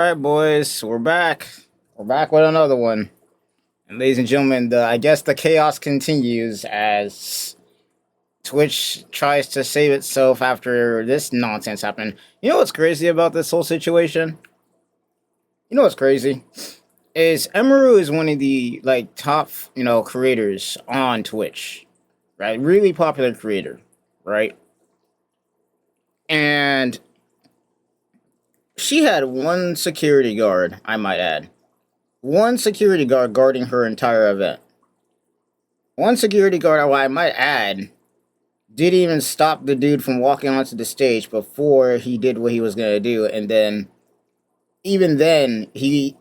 All right, boys, we're back. We're back with another one. And ladies and gentlemen, I guess the chaos continues as Twitch tries to save itself after this nonsense happened. You know what's crazy about this whole situation? You know what's crazy? Is Emeru is one of the top, creators on Twitch. Right? Really popular creator, right? And she had one security guard, I might add. One security guard guarding her entire event. One security guard, I might add, didn't even stop the dude from walking onto the stage before he did what he was going to do. And then, even then, he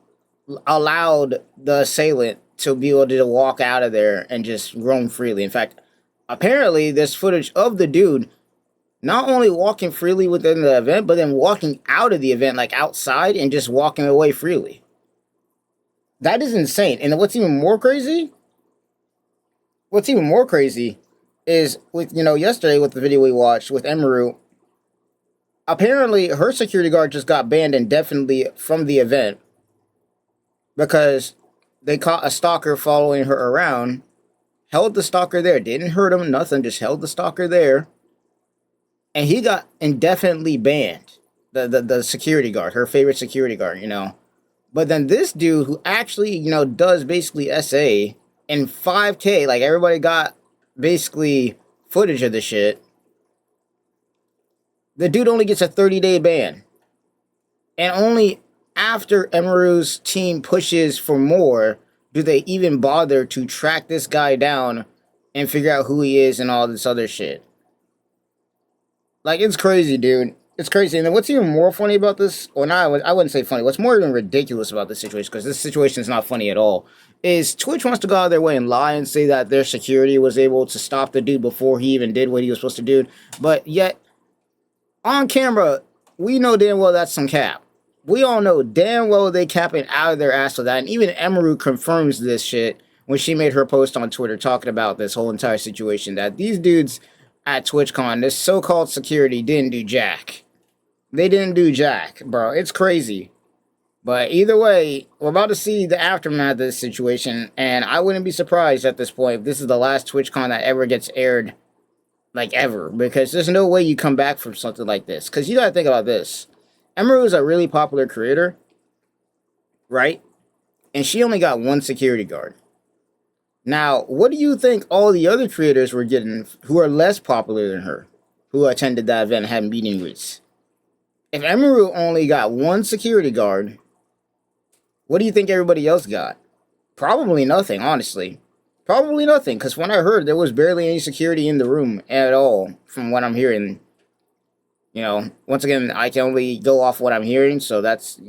allowed the assailant to be able to walk out of there and just roam freely. In fact, apparently, there's footage of the dude not only walking freely within the event, but then walking out of the event, like outside, and just walking away freely. That is insane. And what's even more crazy is with, yesterday with the video we watched with Emeru, apparently her security guard just got banned indefinitely from the event because they caught a stalker following her around, held the stalker there, didn't hurt him, nothing, just held the stalker there, and he got indefinitely banned. The security guard, her favorite security guard, But then this dude who actually, does basically SA in 5K, like everybody got basically footage of the shit. The dude only gets a 30-day ban. And only after Emeru's team pushes for more do they even bother to track this guy down and figure out who he is and all this other shit. Like, it's crazy, dude. It's crazy. And then what's even more funny about this, or not, I wouldn't say funny, what's more even ridiculous about this situation, because this situation is not funny at all, is Twitch wants to go out of their way and lie and say that their security was able to stop the dude before he even did what he was supposed to do. But yet, on camera, we know damn well that's some cap. We all know damn well they capping out of their ass with that. And even Emeru confirms this shit when she made her post on Twitter talking about this whole entire situation, that these dudes at TwitchCon, this so-called security, didn't do jack. They didn't do jack, bro. It's crazy. But either way, we're about to see the aftermath of this situation, and I wouldn't be surprised at this point if this is the last TwitchCon that ever gets aired, like ever, because there's no way you come back from something like this. Because you gotta think about this. Emeru is a really popular creator, right? And she only got one security guard. Now, what do you think all the other creators were getting who are less popular than her, who attended that event and had meeting and greets? If Emeru only got one security guard, what do you think everybody else got? Probably nothing, honestly. Probably nothing, because when I heard, there was barely any security in the room at all, from what I'm hearing. Once again, I can only go off what I'm hearing, so that's,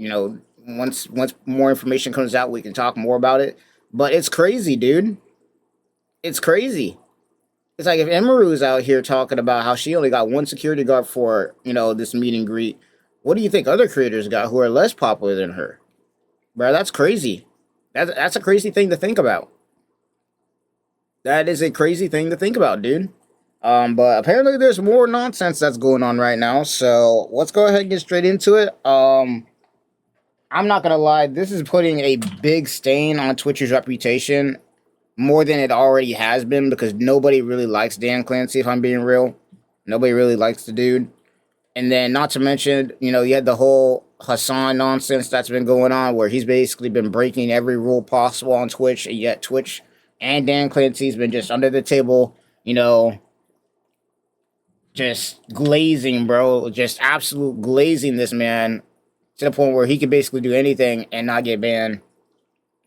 once more information comes out, we can talk more about it. But it's crazy, dude. It's crazy. It's like if Emeru is out here talking about how she only got one security guard for, this meet and greet, what do you think other creators got who are less popular than her? Bro, that's crazy. That's a crazy thing to think about. That is a crazy thing to think about, dude. But apparently there's more nonsense that's going on right now, so let's go ahead and get straight into it. I'm not gonna lie, this is putting a big stain on Twitch's reputation, more than it already has been, because nobody really likes Dan Clancy, if I'm being real. Nobody really likes the dude. And then, not to mention, you had the whole Hassan nonsense that's been going on, where he's basically been breaking every rule possible on Twitch, and yet Twitch and Dan Clancy's been just under the table, just glazing, bro. Just absolute glazing this man to the point where he can basically do anything and not get banned.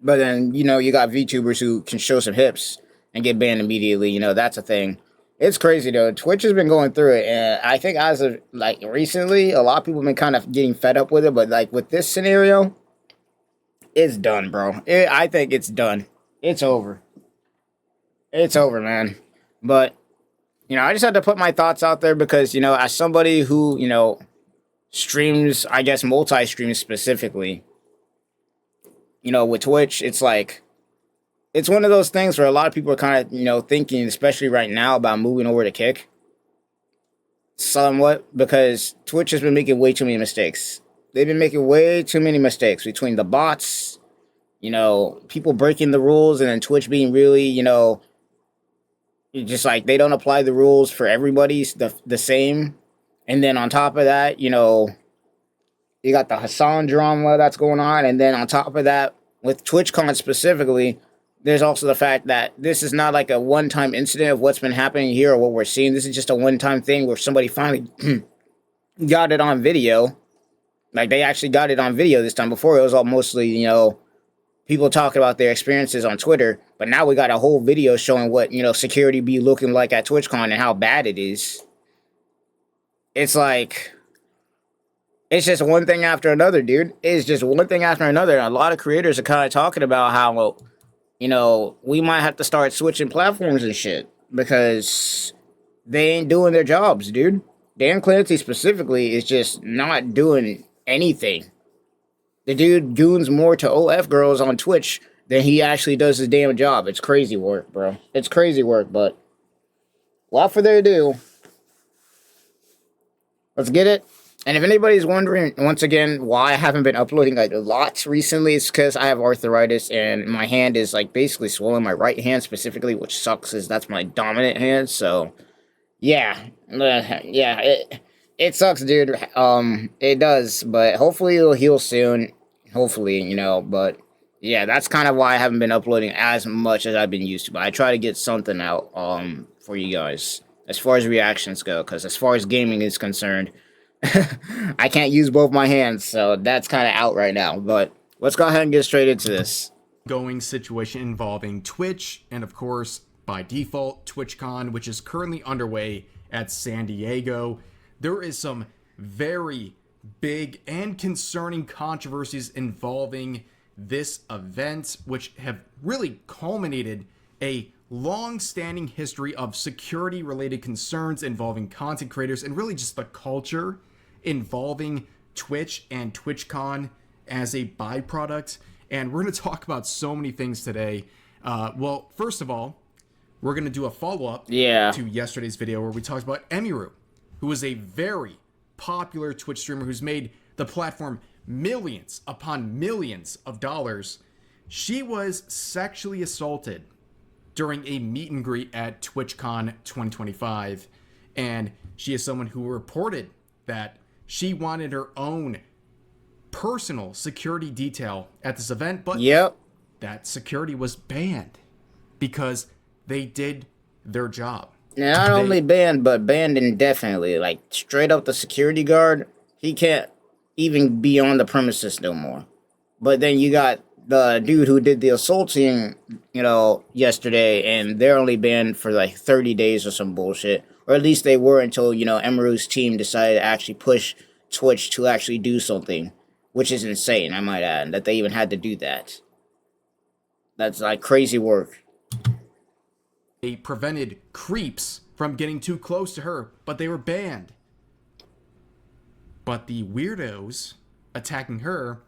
But then, you got VTubers who can show some hips and get banned immediately. That's a thing. It's crazy, though. Twitch has been going through it, and I think as of, recently, a lot of people have been kind of getting fed up with it, but, with this scenario, it's done, bro. I think it's done. It's over. It's over, man. But, I just had to put my thoughts out there because, as somebody who, streams, I guess, multi-streams specifically, with Twitch, it's it's one of those things where a lot of people are kind of, thinking, especially right now, about moving over to Kick. Somewhat, because Twitch has been making way too many mistakes. They've been making way too many mistakes between the bots, people breaking the rules, and then Twitch being really, just like they don't apply the rules for everybody the same. And then on top of that, you got the Hassan drama that's going on, and then on top of that, with TwitchCon specifically, there's also the fact that this is not like a one-time incident of what's been happening here or what we're seeing. This is just a one-time thing where somebody finally got it on video. Like, they actually got it on video this time. Before, it was all mostly, people talking about their experiences on Twitter. But now we got a whole video showing what, security be looking like at TwitchCon and how bad it is. It's like, it's just one thing after another, dude. It's just one thing after another. And a lot of creators are kind of talking about how, we might have to start switching platforms and shit. Because they ain't doing their jobs, dude. Dan Clancy specifically is just not doing anything. The dude goons more to OF girls on Twitch than he actually does his damn job. It's crazy work, bro. It's crazy work, but without further ado, let's get it. And if anybody's wondering, once again, why I haven't been uploading like a lot recently, it's because I have arthritis and my hand is like basically swollen. My right hand specifically, which sucks, is that's my dominant hand. So yeah, it sucks, dude. It does, but hopefully it'll heal soon. Hopefully, but yeah, that's kind of why I haven't been uploading as much as I've been used to. But I try to get something out, for you guys as far as reactions go, because as far as gaming is concerned, I can't use both my hands, so that's kind of out right now. But let's go ahead and get straight into this. Going situation involving Twitch and, of course, by default, TwitchCon, which is currently underway at San Diego. There is some very big and concerning controversies involving this event, which have really culminated a long-standing history of security-related concerns involving content creators and really just the culture involving Twitch and TwitchCon as a byproduct. And we're going to talk about so many things today. Well, first of all, we're going to do a follow-up to yesterday's video where we talked about Emiru, who is a very popular Twitch streamer who's made the platform millions upon millions of dollars. She was sexually assaulted during a meet and greet at TwitchCon 2025. And she is someone who reported that she wanted her own personal security detail at this event, but that security was banned because they did their job. Not only banned, but banned indefinitely. Like, straight up the security guard, he can't even be on the premises no more. But then you got the dude who did the assaulting, yesterday, and they're only banned for like 30 days or some bullshit. Or at least they were until, Emiru's team decided to actually push Twitch to actually do something. Which is insane, I might add, that they even had to do that. That's like crazy work. They prevented creeps from getting too close to her, but they were banned. But the weirdos attacking her,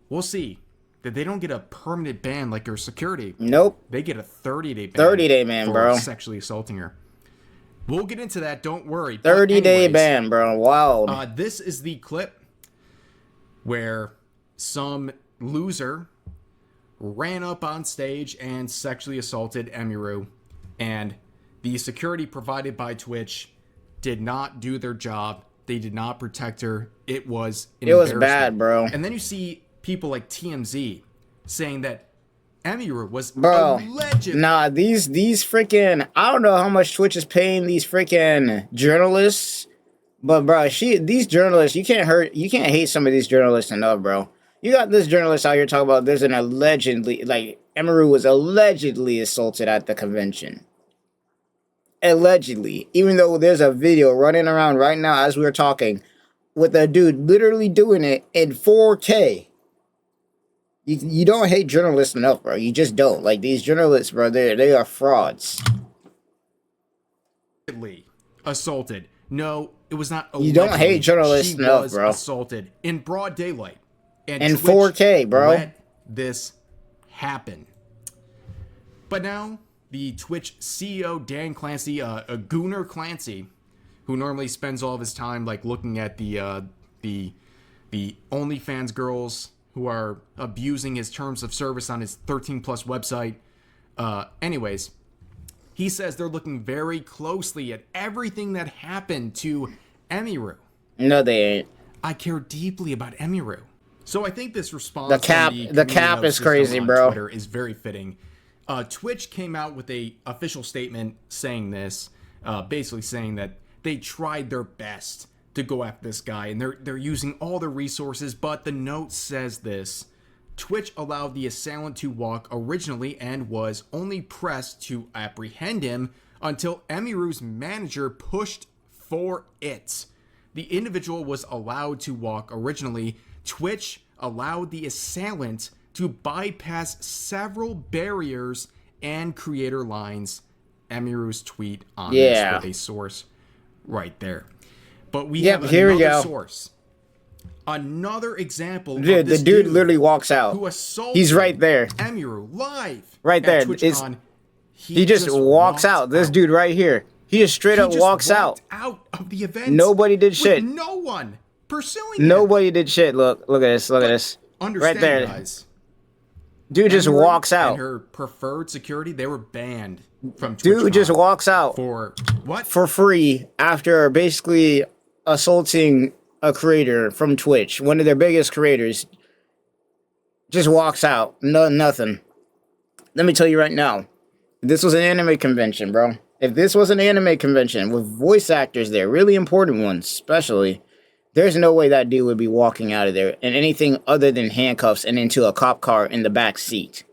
we'll see that they don't get a permanent ban like her security. Nope. They get a 30-day ban. 30-day ban, bro. Sexually assaulting her. We'll get into that, don't worry. 30-day ban, bro. Wow. This is the clip where some loser ran up on stage and sexually assaulted Emiru. And the security provided by Twitch did not do their job. They did not protect her. It was bad, bro. And then you see people like TMZ saying that Emiru was a legend. Nah, these freaking, I don't know how much Twitch is paying these freaking journalists, but bro, these journalists, you can't hate some of these journalists enough, bro. You got this journalist out here talking about there's an allegedly, like, Emiru was allegedly assaulted at the convention. Allegedly. Even though there's a video running around right now as we're talking with a dude literally doing it in 4K. You don't hate journalists enough, bro. You just don't. Like, these journalists, bro, they are frauds. Assaulted. No, it was not. You don't hate journalists enough, bro. She was assaulted in broad daylight. And in Twitch 4K, bro. Let this happen. But now, the Twitch CEO, Dan Clancy, Gooner Clancy, who normally spends all of his time, like, looking at the the OnlyFans girls who are abusing his terms of service on his 13+ website. Anyways, he says they're looking very closely at everything that happened to Emiru. No, they ain't. I care deeply about Emiru. So I think this response The cap is crazy, bro. Twitter is very fitting. Twitch came out with a official statement saying this, basically saying that they tried their best to go after this guy, and they're using all their resources, but the note says this: Twitch allowed the assailant to walk originally and was only pressed to apprehend him until Emiru's manager pushed for it. The individual was allowed to walk originally. Twitch allowed the assailant to bypass several barriers and creator lines. Emiru's tweet on this with a source right there. But we have another source. Another example of this the dude literally walks out. Who assaulted He's right there. Emiru live. Right there. He just walks out. This dude right here. He just straight up walks out of the event. Nobody did shit. No one pursuing him. Nobody did shit. Look at this. Look at this. Understand, right there. Guys. Dude just walks out. And her preferred security, they were banned from Twitch. Dude just walks out. For what? For free after basically assaulting a creator from Twitch, one of their biggest creators. Just walks out. Nothing. Let me tell you right now. This was an anime convention, bro. If this was an anime convention with voice actors there, really important ones especially, there's no way that dude would be walking out of there in anything other than handcuffs and into a cop car in the back seat.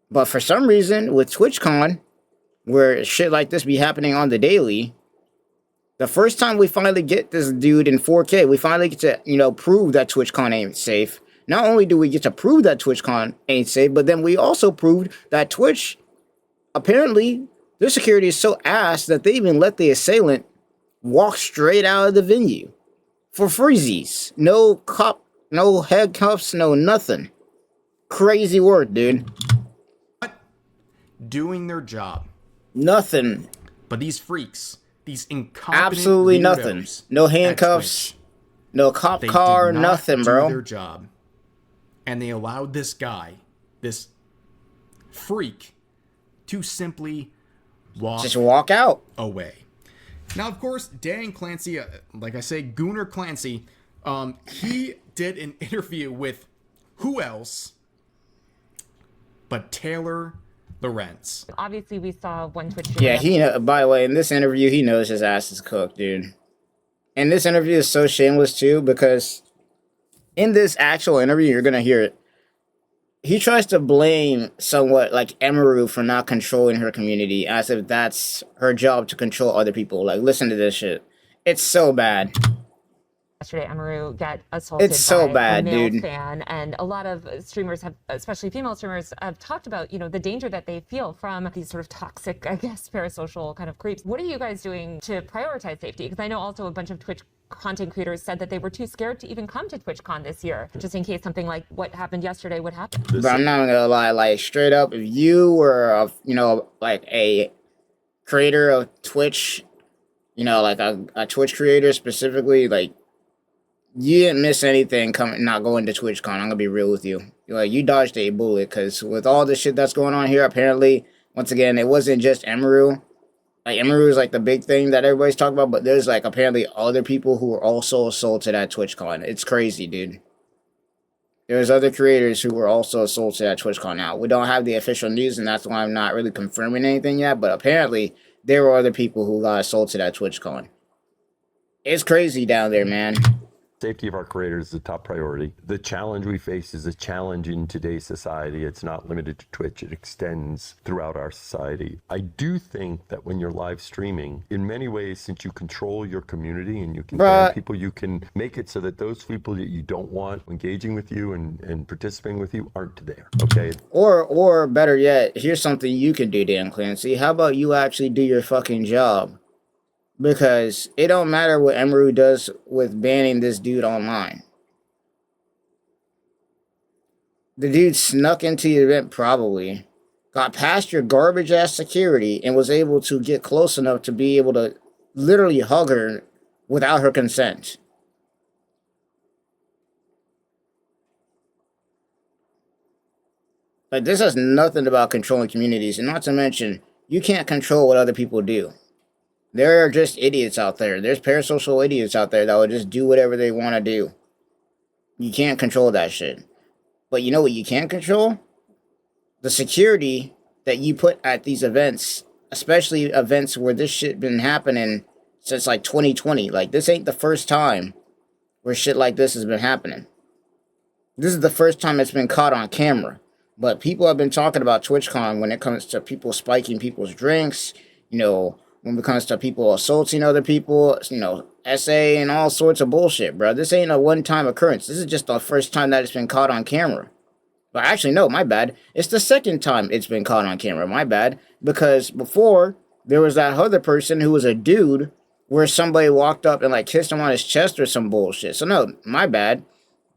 But for some reason, with TwitchCon, where shit like this be happening on the daily, the first time we finally get this dude in 4K, we finally get to, prove that TwitchCon ain't safe. Not only do we get to prove that TwitchCon ain't safe, but then we also proved that Twitch, apparently, their security is so ass that they even let the assailant walk straight out of the venue for freezies. No cop, no handcuffs, no nothing. Crazy work, dude. Doing their job. Nothing. But these freaks, these incompetent absolutely nothing. No handcuffs, no cop car, nothing, bro. They did their job. And they allowed this guy, this freak, to simply walk out away. Now, of course, Dan Clancy, like I say, Gunnar Clancy, he did an interview with who else but Taylor Lorenz. Obviously, we saw one Twitch. Yeah, by the way, in this interview, he knows his ass is cooked, dude. And this interview is so shameless, too, because in this actual interview, you're going to hear it. He tries to blame somewhat like Emiru for not controlling her community as if that's her job to control other people. Like, listen to this shit. It's so bad. Yesterday, Emiru got assaulted by a male fan, and a lot of streamers have, especially female streamers, have talked about, the danger that they feel from these sort of toxic, I guess, parasocial kind of creeps. What are you guys doing to prioritize safety? Because I know also a bunch of Twitch content creators said that they were too scared to even come to TwitchCon this year, just in case something like what happened yesterday would happen. But I'm not gonna lie, like straight up, if you were, like a creator of Twitch, like a Twitch creator specifically, like you didn't miss anything not going to TwitchCon. I'm gonna be real with you. Like you dodged a bullet because with all the shit that's going on here, apparently, once again, it wasn't just Emiru. Like, Emiru is, like, the big thing that everybody's talking about, but there's, like, apparently other people who were also assaulted at TwitchCon. It's crazy, dude. There's other creators who were also assaulted at TwitchCon. Now, we don't have the official news, and that's why I'm not really confirming anything yet, but apparently there were other people who got assaulted at TwitchCon. It's crazy down there, man. Safety of our creators is the top priority. The challenge we face is a challenge in today's society. It's not limited to Twitch. It extends throughout our society. I do think that when you're live streaming, in many ways, since you control your community and you can ban people, you can make it so that those people that you don't want engaging with you and participating with you aren't there, okay? Or better yet, here's something you can do, Dan Clancy. How about you actually do your fucking job? Because it don't matter what Emiru does with banning this dude online. The dude snuck into the event probably, got past your garbage ass security, and was able to get close enough to be able to literally hug her without her consent. Like, this has nothing about controlling communities, and not to mention, you can't control what other people do. There are just idiots out there. There's parasocial idiots out there that will just do whatever they want to do. You can't control that shit. But you know what you can control? The security that you put at these events, especially events where this shit been happening since like 2020. Like, this ain't the first time where shit like this has been happening. This is the first time it's been caught on camera. But people have been talking about TwitchCon when it comes to people spiking people's drinks, you know, when it comes to people assaulting other people, you know, SA and all sorts of bullshit, bro. This ain't a one-time occurrence. This is just the first time that it's been caught on camera. But actually, no, my bad. It's the second time it's been caught on camera, my bad. Because before, there was that other person who was a dude where somebody walked up and, like, kissed him on his chest or some bullshit. So, no, my bad.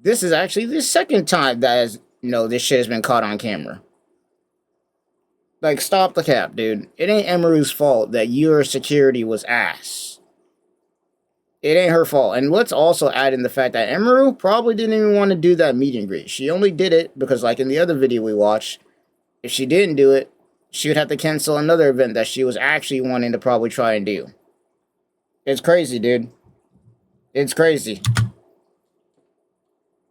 This is actually the second time that is, you know, this shit has been caught on camera. Like, stop the cap, dude. It ain't Emeru's fault that your security was ass. It ain't her fault. And let's also add in the fact that Emeru probably didn't even want to do that meet and greet. She only did it because, like in the other video we watched, if she didn't do it, she would have to cancel another event that she was actually wanting to probably try and do. It's crazy, dude. It's crazy.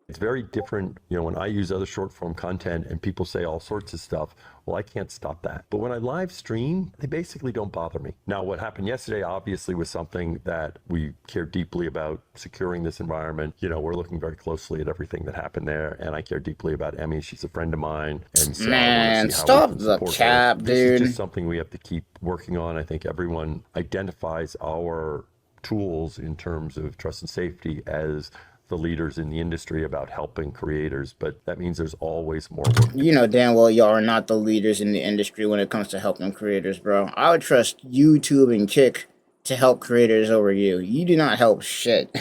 It's very different, you know, when I use other short form content and people say all sorts of stuff, well, I can't stop that. But when I live stream, they basically don't bother me. Now, what happened yesterday obviously was something that we care deeply about, securing this environment. You know, we're looking very closely at everything that happened there, and I care deeply about Emmy. She's a friend of mine. And so man, stop the cap, dude. This is just something we have to keep working on. I think everyone identifies our tools in terms of trust and safety as the leaders in the industry about helping creators, but that means there's always more work. You know damn well y'all are not the leaders in the industry when it comes to helping creators, bro. I would trust YouTube and Kick to help creators over you. You do not help shit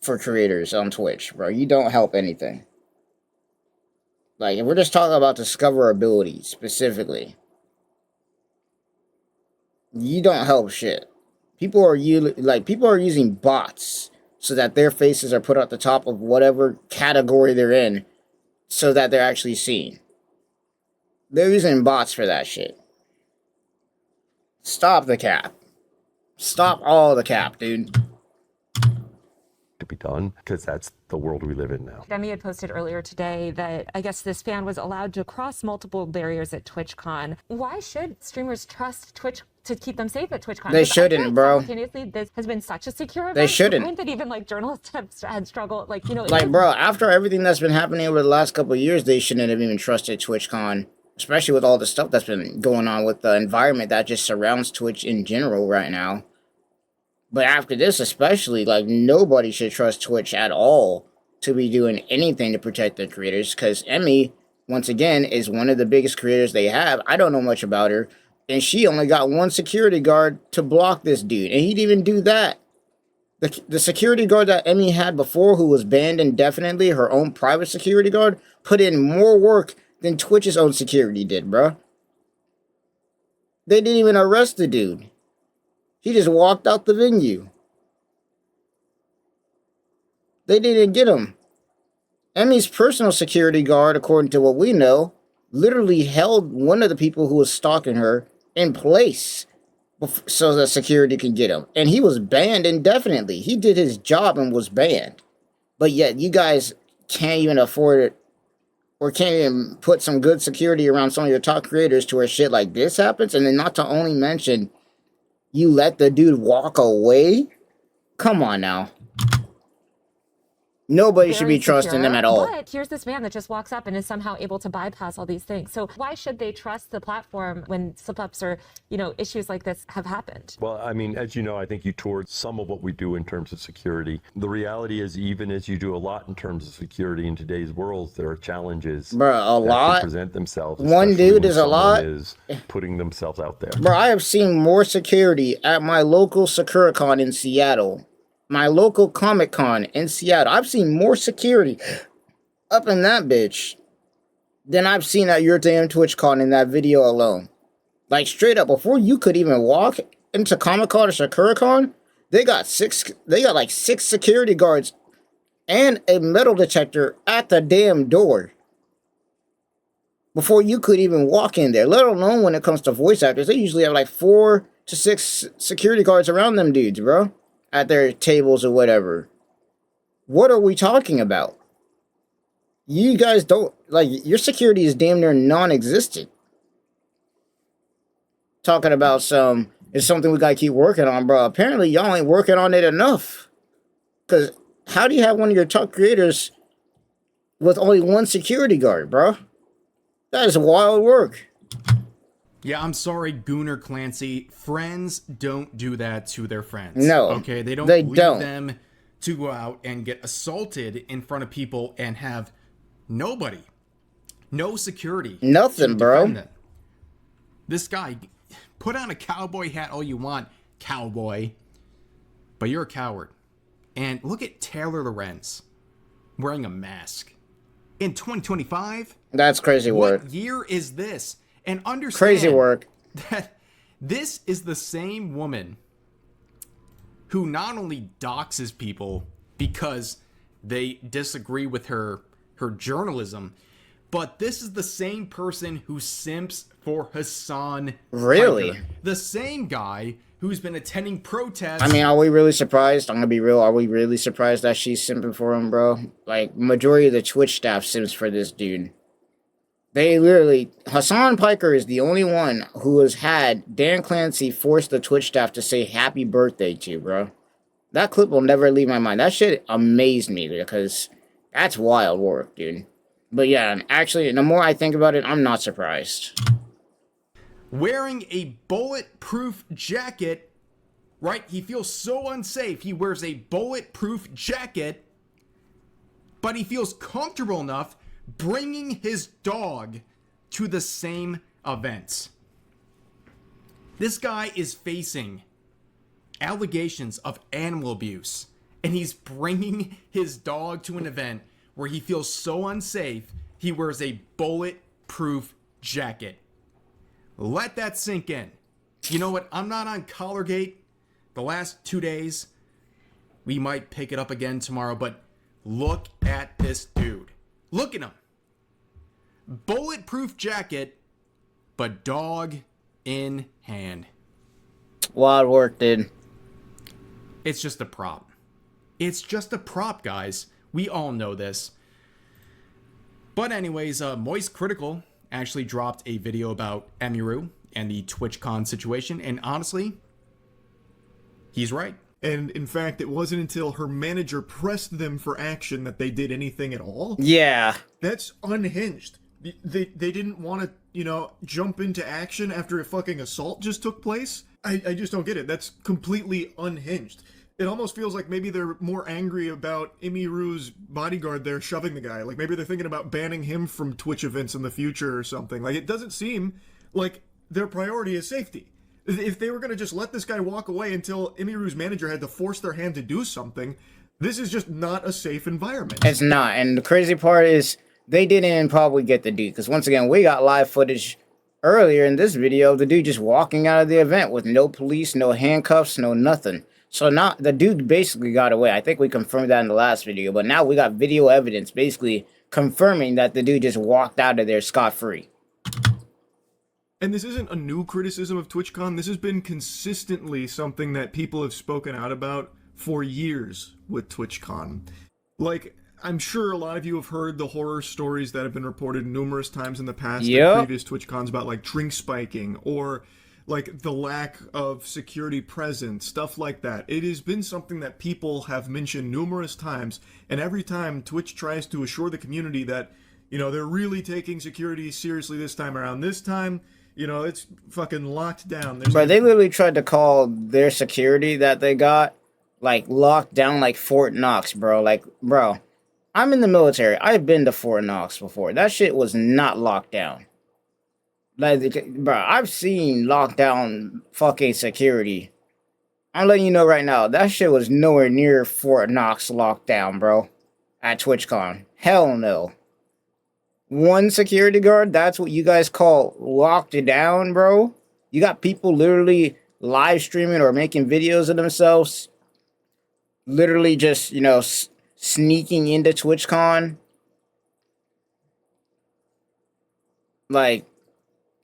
for creators on Twitch, bro. You don't help anything. Like, if we're just talking about discoverability specifically, you don't help shit. People are using bots so that their faces are put at the top of whatever category they're in, so that they're actually seen. They're using bots for that shit. Stop the cap. Stop all the cap, dude. To be done, because that's the world we live in now. Demi had posted earlier today that I guess this fan was allowed to cross multiple barriers at TwitchCon. Why should streamers trust Twitch to keep them safe at TwitchCon? They shouldn't, bro. Simultaneously, this has been such a secure event. They shouldn't. That even like journalists have had struggled, like, you know. Like, bro, after everything that's been happening over the last couple of years, they shouldn't have even trusted TwitchCon, especially with all the stuff that's been going on with the environment that just surrounds Twitch in general right now. But after this especially, like, nobody should trust Twitch at all to be doing anything to protect their creators, because Emmy, once again, is one of the biggest creators they have. I don't know much about her, and she only got one security guard to block this dude, and he didn't even do that. The security guard that Emmy had before, who was banned indefinitely, her own private security guard, put in more work than Twitch's own security did, bruh. They didn't even arrest the dude. He just walked out the venue. They didn't get him. Emmy's personal security guard, according to what we know, literally held one of the people who was stalking her in place so that security can get him. And he was banned indefinitely. He did his job and was banned. But yet you guys can't even afford it, or can't even put some good security around some of your top creators to where shit like this happens. And then not to only mention, you let the dude walk away? Come on now. Nobody should be trusting them at all. But here's this man that just walks up and is somehow able to bypass all these things. So why should they trust the platform when slip-ups or, you know, issues like this have happened? Well, I mean, as you know, I think you toured some of what we do in terms of security. The reality is, even as you do a lot in terms of security in today's world, there are challenges that present themselves. One dude is a lot. Is putting themselves out there. Bro, I have seen more security at my local SakuraCon in Seattle. My local Comic-Con in Seattle. I've seen more security up in that bitch than I've seen at your damn TwitchCon in that video alone. Like, straight up, before you could even walk into Comic-Con or SakuraCon, they got like 6 security guards and a metal detector at the damn door. before you could even walk in there, let alone when it comes to voice actors. They usually have like 4 to 6 security guards around them dudes, bro, at their tables or whatever. What are we talking about? You guys don't, like, your security is damn near non-existent. Talking about it's something we gotta keep working on, bro. Apparently, y'all ain't working on it enough. Because how do you have one of your top creators with only 1 security guard, bro? That is wild work. Yeah, I'm sorry, Gooner Clancy. Friends don't do that to their friends. No, okay, they don't leave them to go out and get assaulted in front of people and have nobody, no security, nothing, bro. This guy, put on a cowboy hat all you want, cowboy, but you're a coward. And look at Taylor Lorenz wearing a mask in 2025. That's crazy work. What year is this? And understand crazy work that this is the same woman who not only doxes people because they disagree with her journalism, but this is the same person who simps for Hassan Really? Piker, the same guy who's been attending protests. I mean, are we really surprised? I'm gonna be real. Are we really surprised that she's simping for him, bro? Like, majority of the Twitch staff simps for this dude. They literally... Hassan Piker is the only one who has had Dan Clancy force the Twitch staff to say happy birthday to, bro. That clip will never leave my mind. That shit amazed me, because that's wild work, dude. But yeah, actually, the more I think about it, I'm not surprised. Wearing a bulletproof jacket, right? He feels so unsafe. He wears a bulletproof jacket, but he feels comfortable enough bringing his dog to the same events. This guy is facing allegations of animal abuse, and he's bringing his dog to an event where he feels so unsafe, he wears a bulletproof jacket. Let that sink in. You know what? I'm not on Collargate the last 2 days. We might pick it up again tomorrow, but look at this dude. Look at him. Bulletproof jacket, but dog in hand. Wild work, dude. It's just a prop. It's just a prop, guys. We all know this. But anyways, Moist Critical actually dropped a video about Emiru and the TwitchCon situation, and honestly, he's right. And in fact, it wasn't until her manager pressed them for action that they did anything at all. Yeah. That's unhinged. They didn't want to, jump into action after a fucking assault just took place. I just don't get it. That's completely unhinged. It almost feels like maybe they're more angry about Emiru's bodyguard there shoving the guy. Like maybe they're thinking about banning him from Twitch events in the future or something. Like it doesn't seem like their priority is safety. If they were going to just let this guy walk away until Emiru's manager had to force their hand to do something, this is just not a safe environment. It's not. And the crazy part is they didn't probably get the dude. Because once again, we got live footage earlier in this video of the dude just walking out of the event with no police, no handcuffs, no nothing. So now the dude basically got away. I think we confirmed that in the last video. But now we got video evidence basically confirming that the dude just walked out of there scot-free. And this isn't a new criticism of TwitchCon. This has been consistently something that people have spoken out about for years with TwitchCon. Like, I'm sure a lot of you have heard the horror stories that have been reported numerous times in the past at previous TwitchCons about, like, drink spiking or, like, the lack of security present, stuff like that. It has been something that people have mentioned numerous times, and every time Twitch tries to assure the community that, they're really taking security seriously this time around. This time, it's fucking locked down. Bro, they literally tried to call their security that they got, like, locked down like Fort Knox, bro. Like, bro, I'm in the military. I've been to Fort Knox before. That shit was not locked down. Like, bro, I've seen lockdown fucking security. I'm letting you know right now, that shit was nowhere near Fort Knox lockdown, bro. At TwitchCon. Hell no. One security guard, that's what you guys call locked down, bro? You got people literally live streaming or making videos of themselves. Literally just, sneaking into TwitchCon. Like,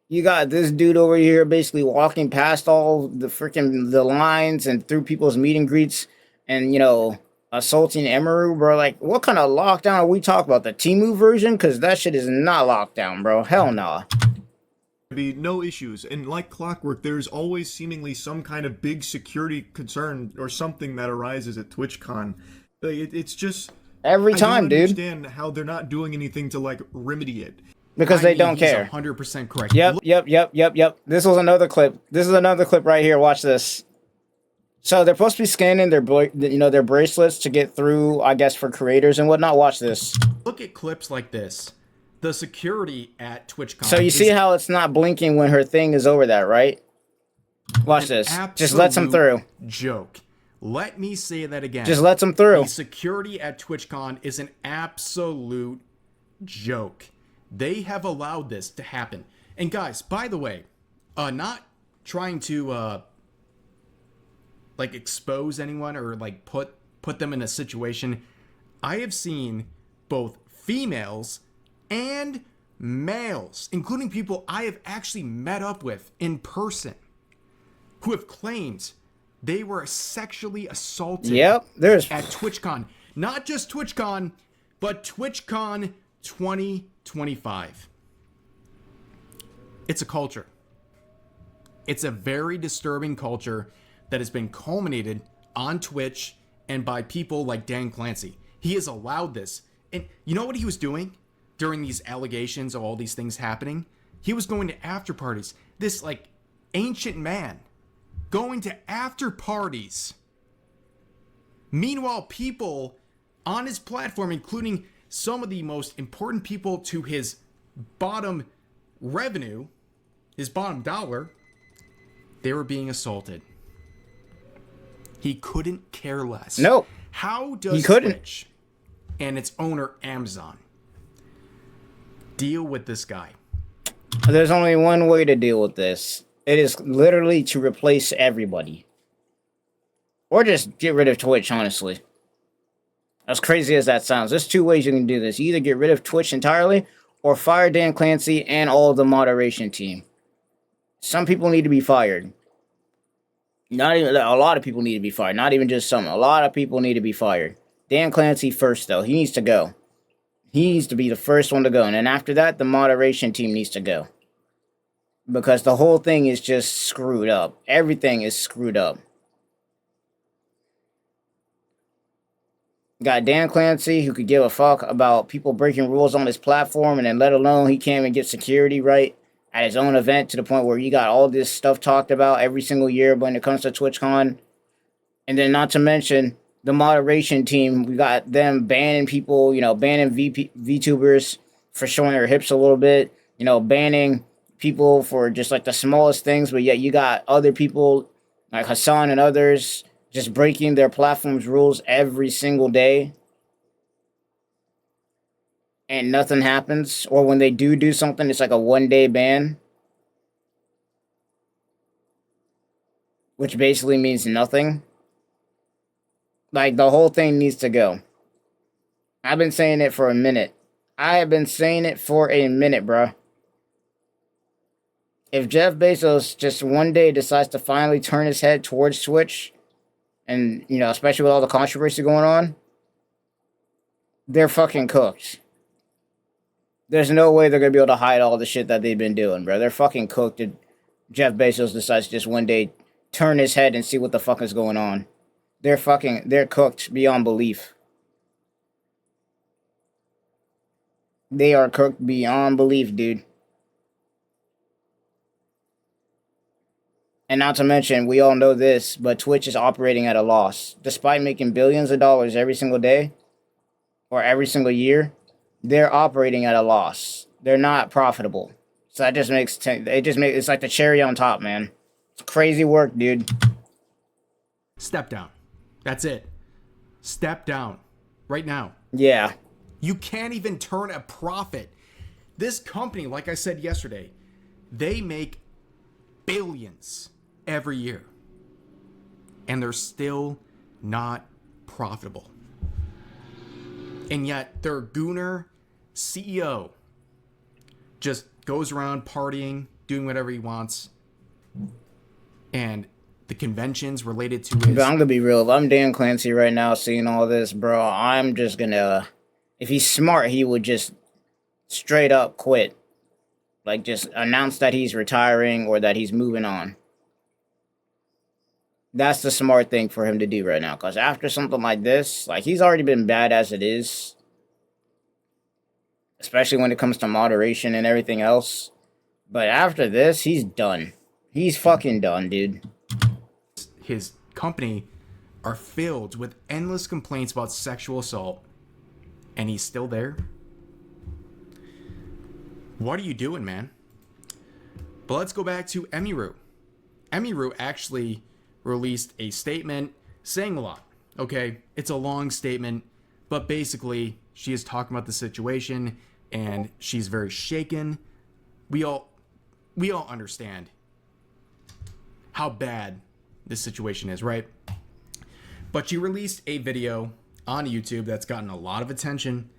you got this dude over here basically walking past all the lines and through people's meet and greets and, assaulting Emeru, bro. Like, what kind of lockdown are we talking about? The Temu version? Because that shit is not lockdown, bro. Hell nah. Be no issues, and like clockwork, there's always seemingly some kind of big security concern or something that arises at TwitchCon. It's just every time, dude. I don't understand how they're not doing anything to like remedy it. Because they don't care. 100% correct. Yep. This was another clip. This is another clip right here. Watch this. So they're supposed to be scanning their bracelets to get through, I guess, for creators and whatnot. Watch this. Look at clips like this. The security at TwitchCon. So you see how it's not blinking when her thing is over that, right? Watch this. Just lets them through. Joke. Let me say that again. Just lets them through. The security at TwitchCon is an absolute joke. They have allowed this to happen. And guys, by the way, not trying to like expose anyone or like put them in a situation. I have seen both females and males, including people I have actually met up with in person, who have claimed they were sexually assaulted at TwitchCon. Not just TwitchCon, but TwitchCon 2025. It's a culture. It's a very disturbing culture that has been culminated on Twitch and by people like Dan Clancy. He has allowed this. And you know what he was doing during these allegations of all these things happening? He was going to after parties. This like ancient man going to after parties. Meanwhile, people on his platform, including some of the most important people to his bottom revenue, his bottom dollar, they were being assaulted. He couldn't care less. No. How does Twitch and its owner Amazon deal with this guy? There's only one way to deal with this. It is literally to replace everybody. Or just get rid of Twitch, honestly. As crazy as that sounds, there's two ways you can do this. You either get rid of Twitch entirely, or fire Dan Clancy and all of the moderation team. Some people need to be fired. Not even a lot of people need to be fired. Not even just some. A lot of people need to be fired. Dan Clancy first, though. He needs to go. He needs to be the first one to go. And then after that, the moderation team needs to go. Because the whole thing is just screwed up. Everything is screwed up. Got Dan Clancy, who could give a fuck about people breaking rules on his platform, and then let alone he can't even get security right at his own event, to the point where you got all this stuff talked about every single year when it comes to TwitchCon. And then not to mention the moderation team, we got them banning people, banning VTubers for showing their hips a little bit, banning people for just like the smallest things, but yet you got other people like Hassan and others just breaking their platform's rules every single day. And nothing happens. Or when they do something, it's like a one-day ban. Which basically means nothing. Like, the whole thing needs to go. I've been saying it for a minute. I have been saying it for a minute, bruh. If Jeff Bezos just one day decides to finally turn his head towards Twitch, and, especially with all the controversy going on, they're fucking cooked. There's no way they're going to be able to hide all the shit that they've been doing, bro. They're fucking cooked if Jeff Bezos decides to just one day turn his head and see what the fuck is going on. They're cooked beyond belief. They are cooked beyond belief, dude. And not to mention, we all know this, but Twitch is operating at a loss. Despite making billions of dollars every single day, or every single year, they're operating at a loss. They're not profitable. So that just makes it's like the cherry on top, man. It's crazy work, dude. Step down. That's it. Step down. Right now. Yeah. You can't even turn a profit. This company, like I said yesterday, they make billions every year. And they're still not profitable. And yet their gooner CEO just goes around partying, doing whatever he wants, and the conventions related to his... But I'm gonna be real. If I'm Dan Clancy right now seeing all this, bro, I'm just gonna... If he's smart, he would just straight up quit. Like, just announce that he's retiring or that he's moving on. That's the smart thing for him to do right now. Because after something like this, like, he's already been bad as it is. Especially when it comes to moderation and everything else. But after this, he's done. He's fucking done, dude. His company are filled with endless complaints about sexual assault. And he's still there? What are you doing, man? But let's go back to Emiru. Emiru actually released a statement saying a lot. Okay, it's a long statement, but basically she is talking about the situation and she's very shaken. We all understand how bad this situation is, right? But she released a video on YouTube that's gotten a lot of attention,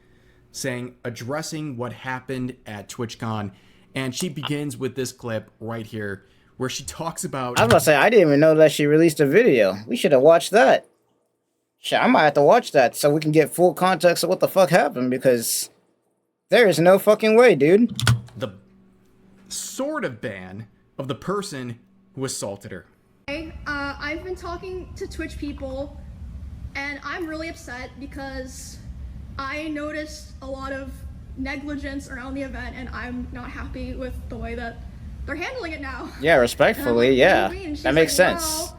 saying, addressing what happened at TwitchCon. And she begins with this clip right here where she talks about... I was about to say, I didn't even know that she released a video. We should have watched that. Shit, I might have to watch that so we can get full context of what the fuck happened, because there is no fucking way, dude. The sort of ban of the person who assaulted her. I've been talking to Twitch people, and I'm really upset because I noticed a lot of negligence around the event, and I'm not happy with the way that they're handling it now. Yeah, respectfully, yeah. That makes sense.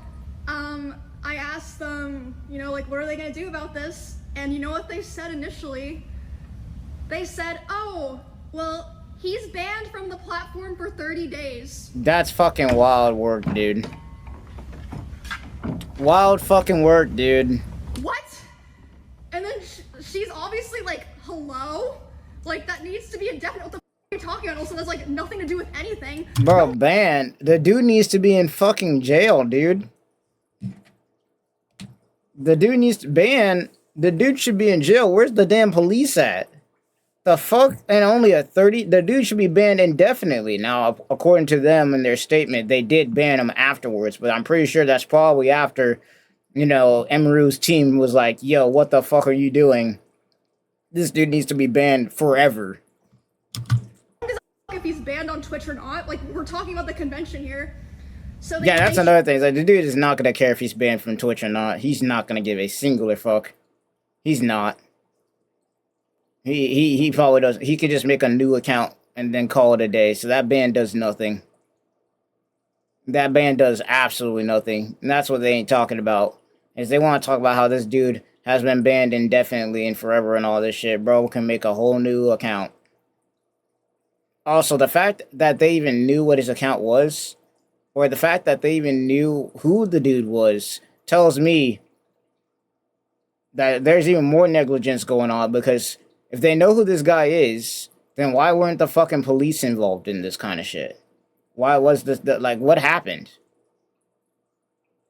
Well, I asked them, you know, like, what are they gonna do about this? And you know what they said initially? They said, oh, well, he's banned from the platform for 30 days. That's fucking wild work, dude. Wild fucking work, dude. What? And then she's obviously like, hello? Like, that needs to be indefinite. What the f are you talking about? Also, that's like nothing to do with anything. Bro, ban. The dude needs to be in fucking jail, dude. The dude needs to ban. The dude should be in jail. Where's the damn police at? The fuck? And only a 30? The dude should be banned indefinitely. Now, according to them in their statement, they did ban him afterwards, but I'm pretty sure that's probably after, you know, Emiru's team was like, yo, what the fuck are you doing? This dude needs to be banned forever. If he's banned on Twitch or not, like, we're talking about the convention here. So yeah, that's another thing. Like, the dude is not gonna care if he's banned from Twitch or not. He's not gonna give a singular fuck. He's not. He probably does. He could just make a new account and then call it a day. So that ban does nothing. That ban does absolutely nothing. And that's what they ain't talking about. Is they want to talk about how this dude has been banned indefinitely and forever and all this shit. Bro can make a whole new account. Also, the fact that they even knew what his account was, or the fact that they even knew who the dude was, tells me that there's even more negligence going on, because if they know who this guy is, then why weren't the fucking police involved in this kind of shit? Why was this, like, what happened?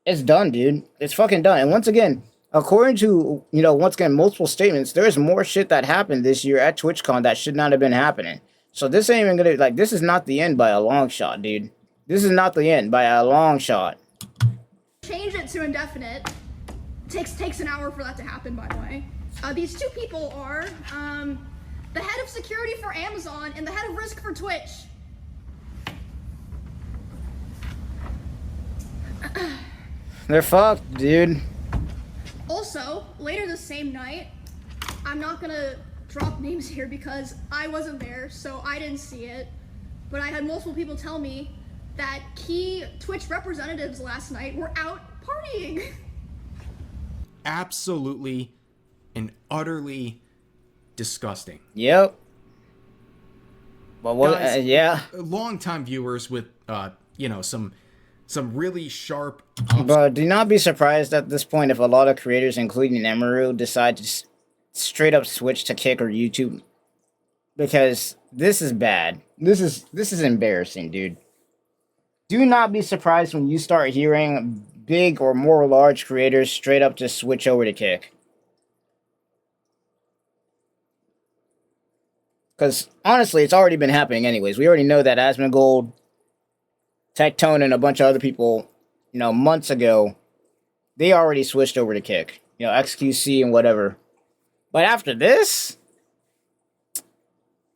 It's done, dude. It's fucking done. And once again, according to, you know, once again, multiple statements, there's more shit that happened this year at TwitchCon that should not have been happening. So this ain't even gonna, like, this is not the end by a long shot, dude. This is not the end by a long shot. Change it to indefinite. Takes an hour for that to happen, by the way. These two people are the head of security for Amazon and the head of risk for Twitch. They're fucked, dude. Also, later the same night, I'm not gonna drop names here because I wasn't there, so I didn't see it. But I had multiple people tell me that key Twitch representatives last night were out partying. Absolutely and utterly disgusting. Yep. But what? Guys, yeah. Longtime viewers with, you know, some really sharp. But do not be surprised at this point if a lot of creators, including Emiru, decide to straight up switch to Kick or YouTube, because this is bad. This is embarrassing, dude. Do not be surprised when you start hearing big or more large creators straight up just switch over to Kick. Because honestly, it's already been happening anyways. We already know that Asmongold, Tectone, and a bunch of other people, months ago, they already switched over to Kick. XQC and whatever. But after this,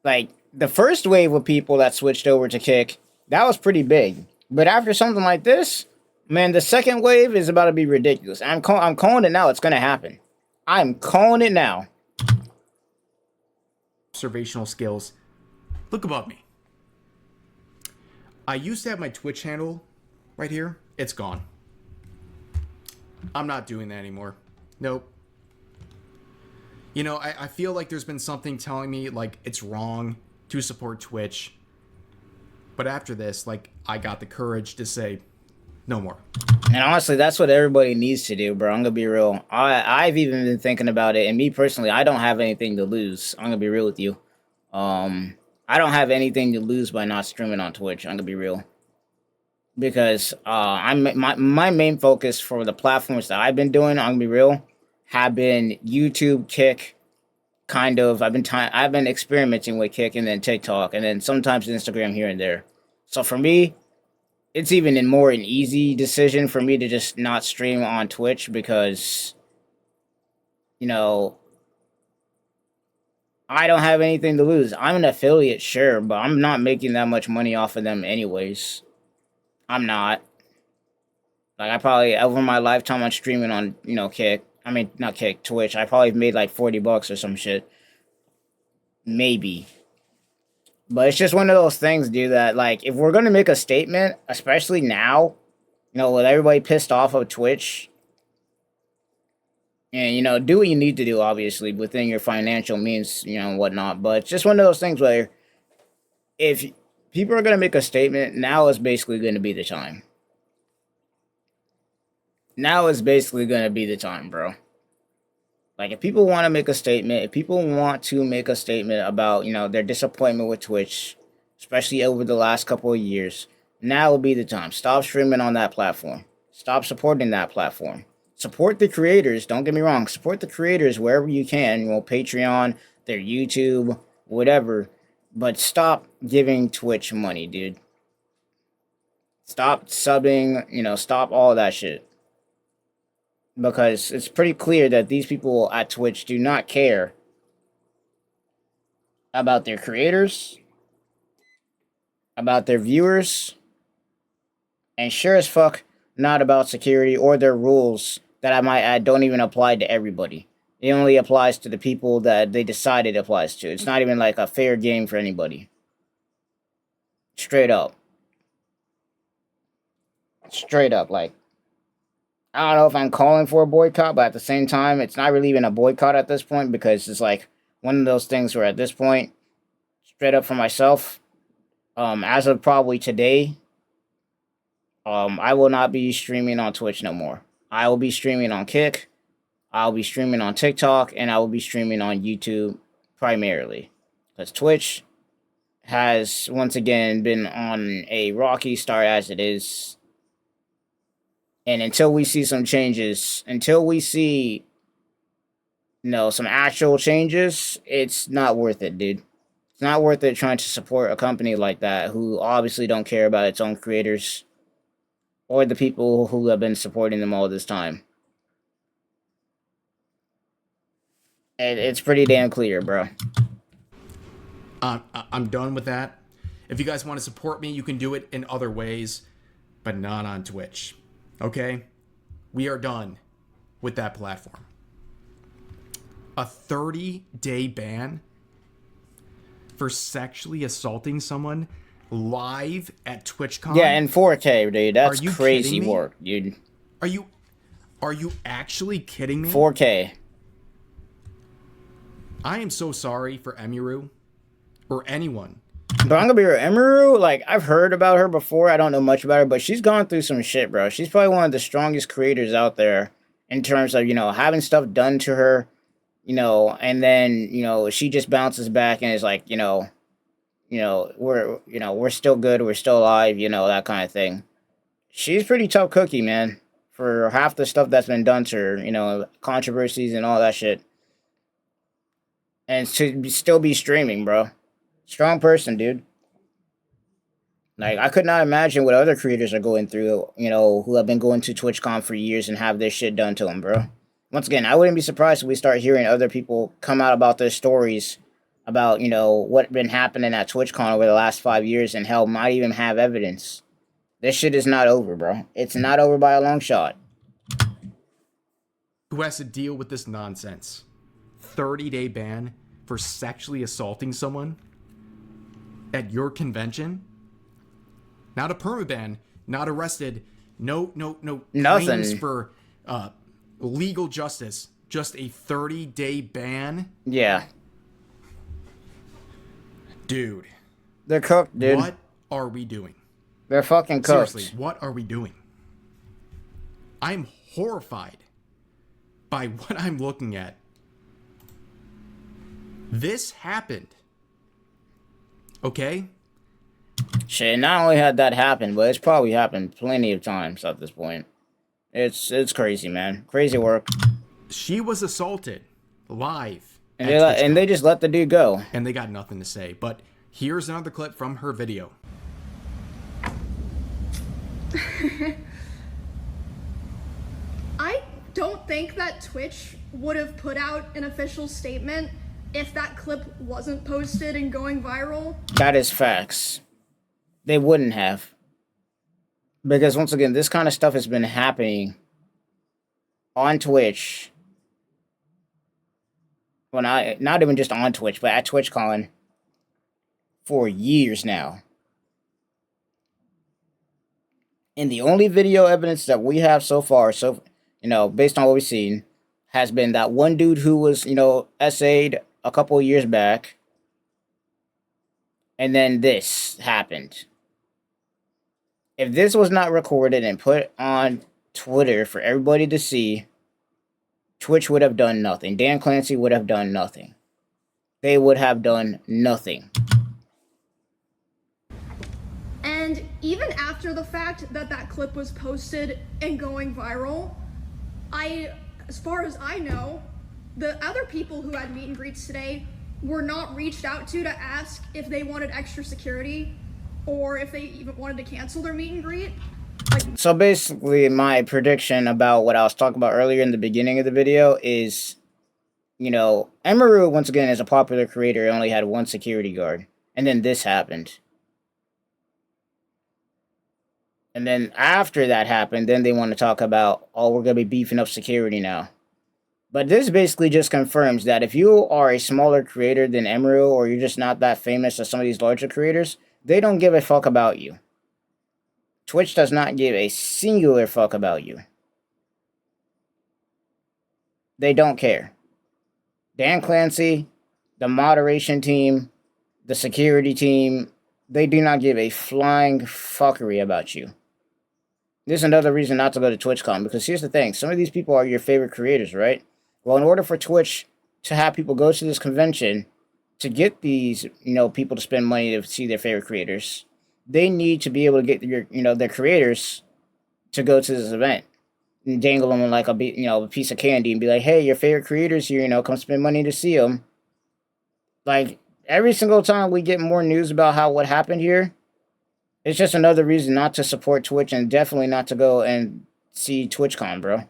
like, the first wave of people that switched over to Kick, that was pretty big. But after something like this, man, the second wave is about to be ridiculous. I'm calling it now. It's going to happen. I'm calling it now. Observational skills. Look above me. I used to have my Twitch handle right here. It's gone. I'm not doing that anymore. Nope. I feel like there's been something telling me, like, it's wrong to support Twitch. But after this, like, I got the courage to say, no more. And honestly, that's what everybody needs to do, bro. I'm going to be real. I've even been thinking about it. And me personally, I don't have anything to lose. I'm going to be real with you. I don't have anything to lose by not streaming on Twitch. I'm going to be real. Because my main focus for the platforms that I've been doing, I'm going to be real, have been YouTube, Kick, kind of. I've been experimenting with Kick and then TikTok and then sometimes Instagram here and there. So for me, it's even an easy decision for me to just not stream on Twitch because, I don't have anything to lose. I'm an affiliate, sure, but I'm not making that much money off of them anyways. I'm not. Like, I probably, over my lifetime on streaming on, Kick. I mean, not Kick, Twitch. I probably made like $40 or some shit. Maybe. But it's just one of those things, dude, that, like, if we're going to make a statement, especially now, with everybody pissed off of Twitch, and, do what you need to do, obviously, within your financial means, and whatnot. But it's just one of those things where if people are going to make a statement, now is basically going to be the time. Now is basically going to be the time, bro. Like, if people want to make a statement, about, their disappointment with Twitch, especially over the last couple of years, now would be the time. Stop streaming on that platform. Stop supporting that platform. Support the creators, don't get me wrong. Support the creators wherever you can. Patreon, their YouTube, whatever. But stop giving Twitch money, dude. Stop subbing, stop all that shit. Because it's pretty clear that these people at Twitch do not care about their creators, about their viewers, and sure as fuck not about security or their rules that I might add don't even apply to everybody. It only applies to the people that they decide it applies to. It's not even like a fair game for anybody. Straight up. Straight up, like, I don't know if I'm calling for a boycott, but at the same time, it's not really even a boycott at this point because it's like one of those things where at this point, straight up for myself, as of probably today, I will not be streaming on Twitch no more. I will be streaming on Kick, I'll be streaming on TikTok, and I will be streaming on YouTube primarily. Because Twitch has, once again, been on a rocky start as it is. And until we see some changes, until we see, some actual changes, it's not worth it, dude. It's not worth it trying to support a company like that who obviously don't care about its own creators or the people who have been supporting them all this time. It's pretty damn clear, bro. I'm done with that. If you guys want to support me, you can do it in other ways, but not on Twitch. Okay? We are done with that platform. A 30-day ban for sexually assaulting someone live at TwitchCon? Yeah, in 4K, dude. That's crazy work, dude. Are you actually kidding me? 4K. I am so sorry for Emiru or anyone. But I'm gonna be real, Emiru, like, I've heard about her before. I don't know much about her, but she's gone through some shit, bro. She's probably one of the strongest creators out there in terms of, having stuff done to her, and then, she just bounces back and is like, we're still good, we're still alive, that kind of thing. She's pretty tough cookie, man, for half the stuff that's been done to her, controversies and all that shit. And to still be streaming, bro. Strong person, dude. Like, I could not imagine what other creators are going through, you know, who have been going to TwitchCon for years and have this shit done to them, bro. Once again, I wouldn't be surprised if we start hearing other people come out about their stories about, you know, what been happening at TwitchCon over the last 5 years, and hell, might even have evidence. This shit is not over, bro. It's not over by a long shot. Who has to deal with this nonsense? 30-day ban for sexually assaulting someone at your convention? Not a permaban, not arrested, no Nothing. claims for legal justice, just a 30-day ban? Yeah. Dude. They're cooked, dude. What are we doing? They're fucking cooked. Seriously, what are we doing? I'm horrified by what I'm looking at. This happened. Okay? Shit, not only had that happen, but it's probably happened plenty of times at this point. It's crazy, man. Crazy work. She was assaulted live. And they just let the dude go. And they got nothing to say. But here's another clip from her video. I don't think that Twitch would have put out an official statement if that clip wasn't posted and going viral. That is facts. They wouldn't have. Because once again, this kind of stuff has been happening on Twitch. Well, not even just on Twitch, but at TwitchCon for years now. And the only video evidence that we have so far, you know, based on what we've seen, has been that one dude who was, you know, SA'd a couple of years back. And then this happened. If this was not recorded and put on Twitter for everybody to see, Twitch would have done nothing. Dan Clancy would have done nothing. They would have done nothing. And even after the fact that that clip was posted and going viral, as far as I know, the other people who had meet and greets today were not reached out to ask if they wanted extra security or if they even wanted to cancel their meet and greet. So basically, my prediction about what I was talking about earlier in the beginning of the video is, you know, Emeru, once again, is a popular creator, only had one security guard. And then this happened. And then after that happened, then they want to talk about, oh, we're going to be beefing up security now. But this basically just confirms that if you are a smaller creator than Emeru, or you're just not that famous as some of these larger creators, they don't give a fuck about you. Twitch does not give a singular fuck about you. They don't care. Dan Clancy, the moderation team, the security team, they do not give a flying fuckery about you. This is another reason not to go to TwitchCon, because here's the thing. Some of these people are your favorite creators, right? Well, in order for Twitch to have people go to this convention, to get these, you know, people to spend money to see their favorite creators, they need to be able to get their creators to go to this event and dangle them like a piece of candy and be like, hey, your favorite creators here, you know, come spend money to see them. Like, every single time we get more news about what happened here, it's just another reason not to support Twitch, and definitely not to go and see TwitchCon, bro.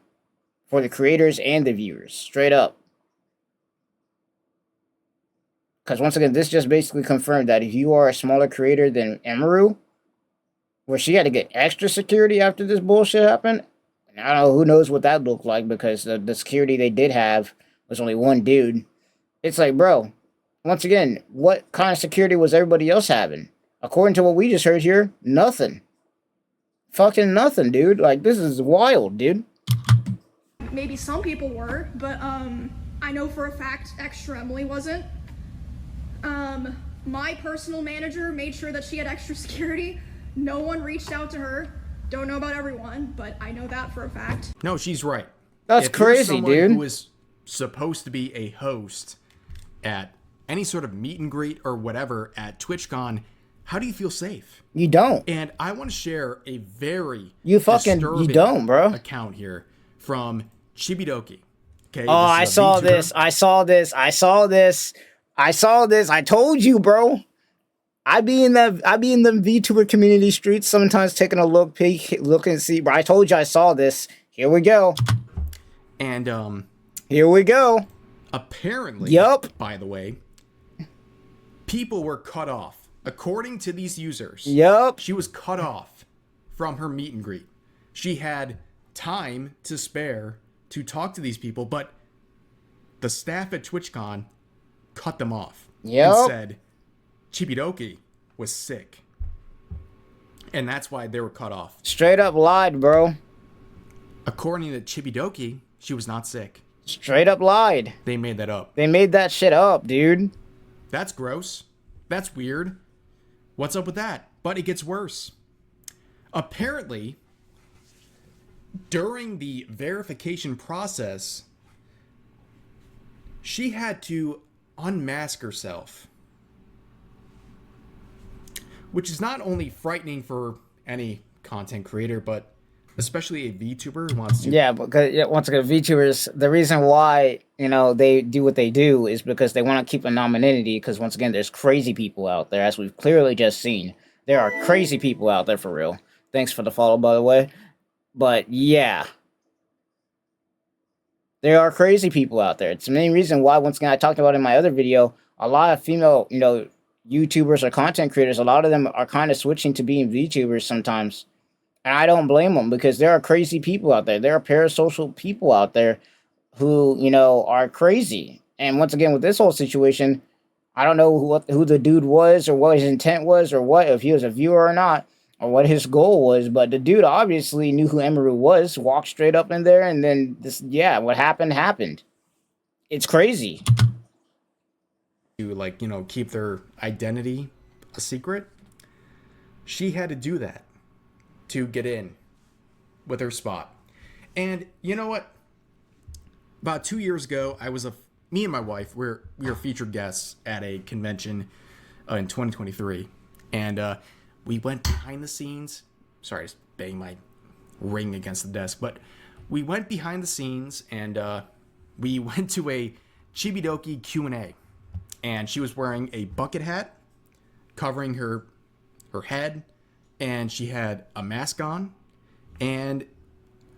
For the creators and the viewers, straight up. Because once again, this just basically confirmed that if you are a smaller creator than Emeru, where she had to get extra security after this bullshit happened, and I don't know, who knows what that looked like, because the security they did have was only one dude. It's like, bro, once again, what kind of security was everybody else having? According to what we just heard here, nothing. Fucking nothing, dude. Like, this is wild, dude. Maybe some people were, but I know for a fact Extra Emily wasn't. My personal manager made sure that she had extra security. No one reached out to her. Don't know about everyone, but I know that for a fact. No, she's right. That's crazy, dude. Who is supposed to be a host at any sort of meet and greet or whatever at TwitchCon, how do you feel safe? You don't. And I want to share a very you don't, bro. account here from Chibidoki. Okay. Oh, I saw this. I told you, bro. I be in the VTuber community streets sometimes, taking a look and see. I told you I saw this. Here we go. And here we go. Apparently, yep. By the way, people were cut off. According to these users, yep. She was cut off from her meet and greet. She had time to spare to talk to these people, but the staff at TwitchCon cut them off. Yep. And said Chibidoki was sick. And that's why they were cut off. Straight up lied, bro. According to Chibidoki, she was not sick. Straight up lied. They made that up. They made that shit up, dude. That's gross. That's weird. What's up with that? But it gets worse. Apparently, during the verification process, she had to unmask herself. Which is not only frightening for any content creator, but especially a VTuber who wants to. Yeah, because once again, VTubers, the reason why, they do what they do is because they want to keep anonymity, because once again, there's crazy people out there, as we've clearly just seen. There are crazy people out there for real. Thanks for the follow, by the way. But yeah. There are crazy people out there. It's the main reason why, once again, I talked about in my other video, a lot of female, YouTubers or content creators, a lot of them are kind of switching to being VTubers sometimes. And I don't blame them, because there are crazy people out there. There are parasocial people out there who, are crazy. And once again, with this whole situation, I don't know who the dude was, or what his intent was, or what, if he was a viewer or not, or what his goal was. But the dude obviously knew who Emiru was, walked straight up in there, and then what happened. It's crazy. To keep their identity a secret. She had to do that to get in with her spot. And you know what? About 2 years ago, me and my wife, we were featured guests at a convention in 2023. And we went behind the scenes. Sorry, just banging my ring against the desk. But we went behind the scenes, and we went to a Chibidoki Q&A. And she was wearing a bucket hat covering her head, and she had a mask on, and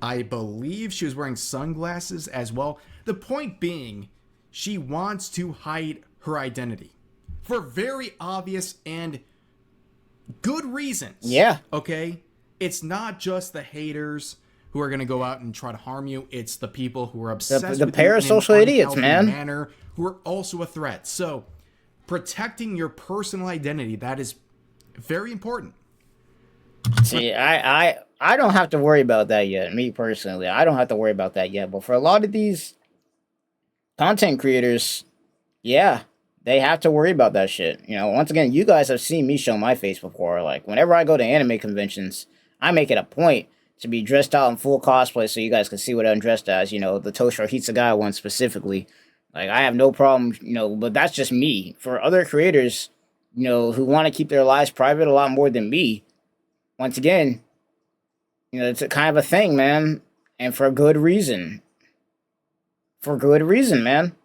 I believe she was wearing sunglasses as well. The point being, she wants to hide her identity for very obvious and good reasons. Yeah. Okay? It's not just the haters who are going to go out and try to harm you. It's the people who are obsessed the with parasocial idiots, man. Manner, who are also a threat. So, protecting your personal identity, that is very important. See, I don't have to worry about that yet. Me personally, I don't have to worry about that yet. But for a lot of these content creators, yeah, they have to worry about that shit. Once again, you guys have seen me show my face before. Like, whenever I go to anime conventions, I make it a point to be dressed out in full cosplay so you guys can see what I'm dressed as. The Toshiro Hitsugai one specifically. Like, I have no problem, but that's just me. For other creators, who want to keep their lives private a lot more than me, once again, it's a kind of a thing, man. And for good reason. For good reason, man.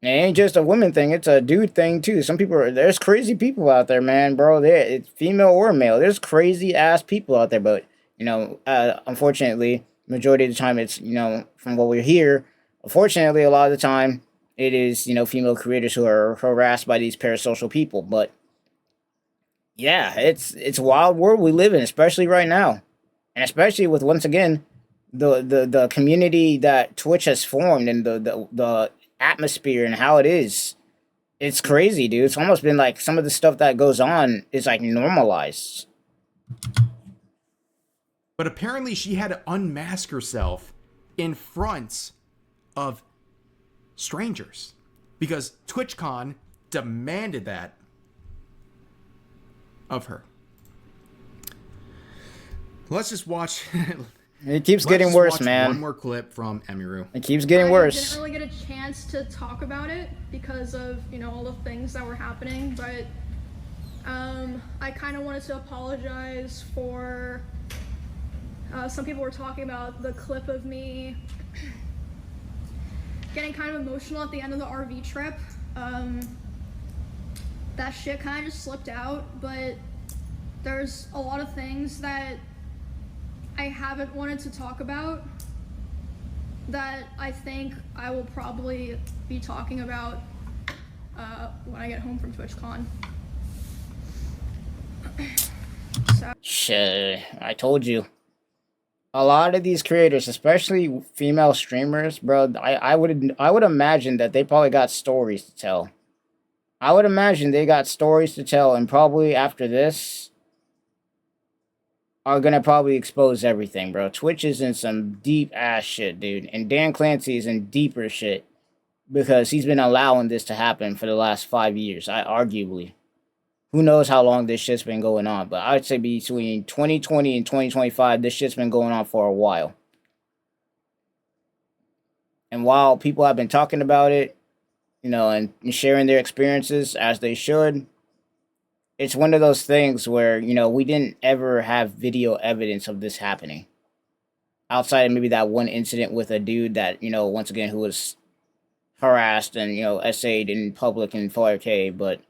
It ain't just a woman thing, it's a dude thing, too. There's crazy people out there, man, bro. It's female or male. There's crazy-ass people out there, but, unfortunately, majority of the time it's, from what we hear, unfortunately, a lot of the time, it is, female creators who are harassed by these parasocial people. But, yeah, it's a wild world we live in, especially right now. And especially with, once again, the community that Twitch has formed, and the atmosphere and how it is. It's crazy, dude. It's almost been like some of the stuff that goes on is like normalized. But apparently she had to unmask herself in front of strangers because TwitchCon demanded that of her. Let's just watch. It keeps getting worse, man. One more clip from Emiru. It keeps getting worse. I didn't really get a chance to talk about it because of, all the things that were happening, but I kind of wanted to apologize for some people were talking about the clip of me getting kind of emotional at the end of the RV trip. that shit kind of just slipped out, but there's a lot of things that I haven't wanted to talk about that I think I will probably be talking about when I get home from TwitchCon. Shit, I told you. A lot of these creators, especially female streamers, bro, I would imagine that they probably got stories to tell. I would imagine they got stories to tell, and probably after this are gonna probably expose everything, bro. Twitch is in some deep ass shit, dude, and Dan Clancy is in deeper shit because he's been allowing this to happen for the last 5 years. Arguably, who knows how long this shit's been going on, but I would say between 2020 and 2025, this shit's been going on for a while. And while people have been talking about it, you know, and sharing their experiences as they should, it's one of those things where, you know, we didn't ever have video evidence of this happening. Outside of maybe that one incident with a dude that, you know, once again, who was harassed and, you know, essayed in public in 4K, but,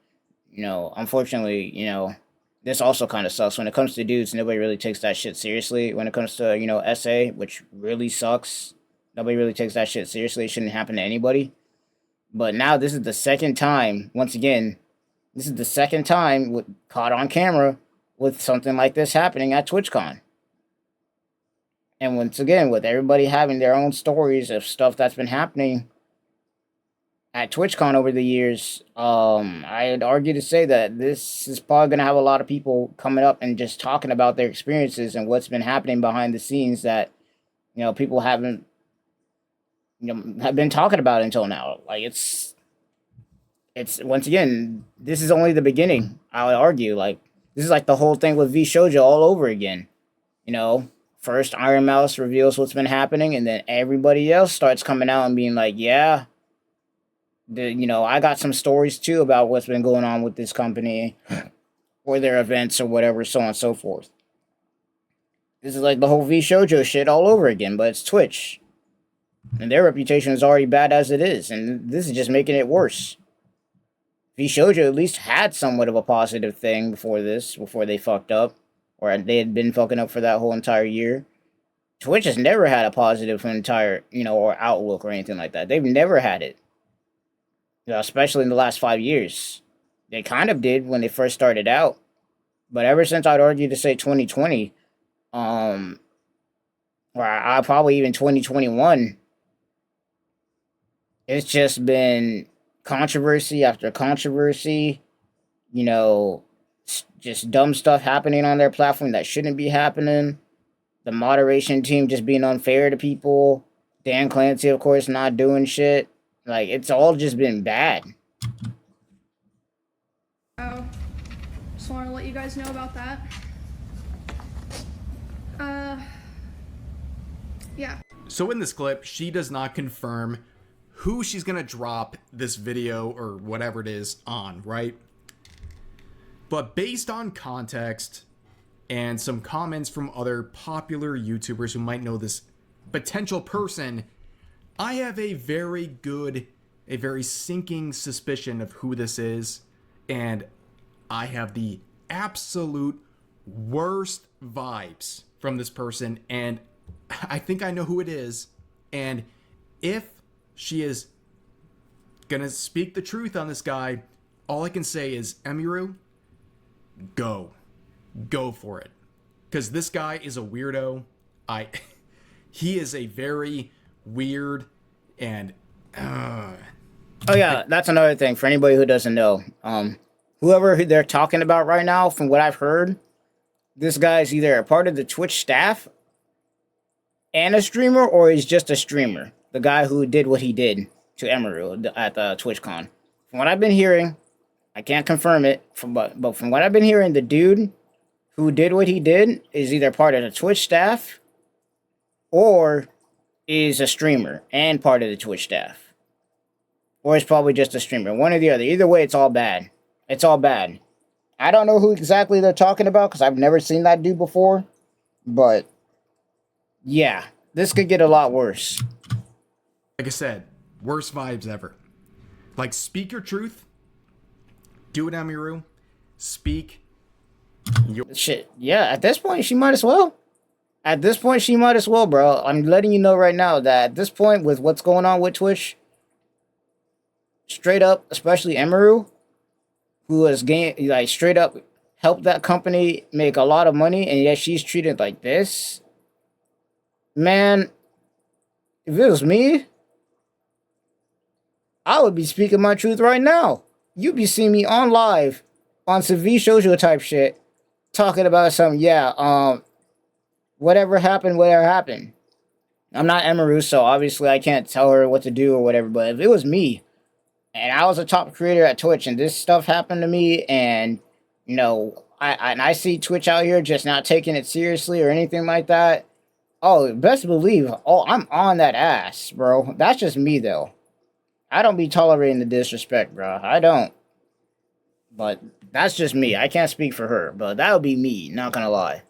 you know, unfortunately, you know, this also kind of sucks. When it comes to dudes, nobody really takes that shit seriously. When it comes to, you know, SA, which really sucks, nobody really takes that shit seriously. It shouldn't happen to anybody. But now this is the second time, once again, this is the second time caught on camera with something like this happening at TwitchCon. And once again, with everybody having their own stories of stuff that's been happening at TwitchCon over the years, I'd argue to say that this is probably going to have a lot of people coming up and just talking about their experiences and what's been happening behind the scenes that, you know, people haven't, you know, have been talking about until now. Like, it's once again, this is only the beginning, I would argue. Like, this is like the whole thing with vShoujo all over again. You know, first Iron Mouse reveals what's been happening, and then everybody else starts coming out and being like, yeah, you know, I got some stories too about what's been going on with this company or their events or whatever, so on and so forth. This is like the whole vShoujo shit all over again, but it's Twitch. And their reputation is already bad as it is, and this is just making it worse. vShoujo at least had somewhat of a positive thing before they fucked up, or they had been fucking up for that whole entire year. Twitch has never had a positive entire, you know, or outlook or anything like that. They've never had it. You know, especially in the last 5 years. They kind of did when they first started out. But ever since, I'd argue to say 2020, or I probably even 2021, it's just been controversy after controversy, you know, just dumb stuff happening on their platform that shouldn't be happening, the moderation team just being unfair to people, Dan Clancy, of course, not doing shit. Like, it's all just been bad. Oh, just wanted to let you guys know about that. Yeah. So in this clip, she does not confirm who she's gonna drop this video or whatever it is on, right? But based on context and some comments from other popular YouTubers who might know this potential person, I have a very sinking suspicion of who this is, and I have the absolute worst vibes from this person, and I think I know who it is. And if she is gonna speak the truth on this guy, all I can say is, Emiru, go for it, because this guy is a weirdo. He is a very weird and oh yeah, that's another thing for anybody who doesn't know. Whoever they're talking about right now, from what I've heard, this guy's either a part of the Twitch staff and a streamer, or he's just a streamer. The guy who did what he did to Emiru at the TwitchCon. From what I've been hearing, I can't confirm it, but from what I've been hearing, the dude who did what he did is either part of the Twitch staff or is a streamer and part of the Twitch staff. Or is probably just a streamer. One or the other. Either way, it's all bad. It's all bad. I don't know who exactly they're talking about because I've never seen that dude before. But yeah, this could get a lot worse. Like I said, worst vibes ever. Like, speak your truth. Do it, Emiru. Speak. Shit, yeah, at this point, she might as well. At this point, she might as well, bro. I'm letting you know right now that at this point, with what's going on with Twitch, straight up, especially Emiru, who has like straight up helped that company make a lot of money, and yet she's treated like this. Man, if it was me, I would be speaking my truth right now. You'd be seeing me on live on some V-Shoujo type shit, talking about some, whatever happened. I'm not Emiru, so obviously I can't tell her what to do or whatever, but if it was me, and I was a top creator at Twitch, and this stuff happened to me, and, you know, I see Twitch out here just not taking it seriously or anything like that, oh, best believe, I'm on that ass, bro. That's just me, though. I don't be tolerating the disrespect, bro. I don't. But that's just me. I can't speak for her, but that would be me, not gonna lie.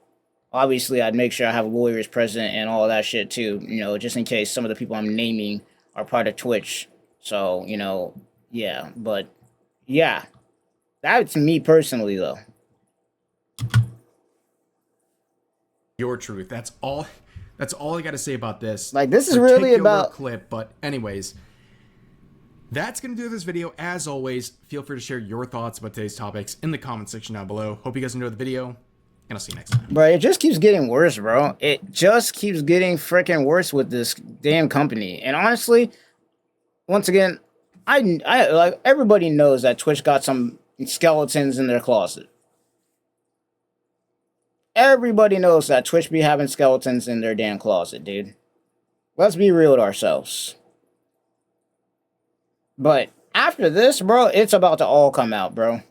Obviously, I'd make sure I have lawyers present and all that shit, too, you know, just in case some of the people I'm naming are part of Twitch. So, you know, yeah, but, yeah. That's me personally, though. Your truth. That's all I got to say about this. Like, this is really about clip, but anyways, that's going to do this video. As always, feel free to share your thoughts about today's topics in the comment section down below. Hope you guys enjoyed the video, and I'll see you next time. Bro, it just keeps getting worse, bro. It just keeps getting freaking worse with this damn company. And honestly, once again, I like, everybody knows that Twitch got some skeletons in their closet. Everybody knows that Twitch be having skeletons in their damn closet, dude. Let's be real with ourselves. But after this, bro, it's about to all come out, bro.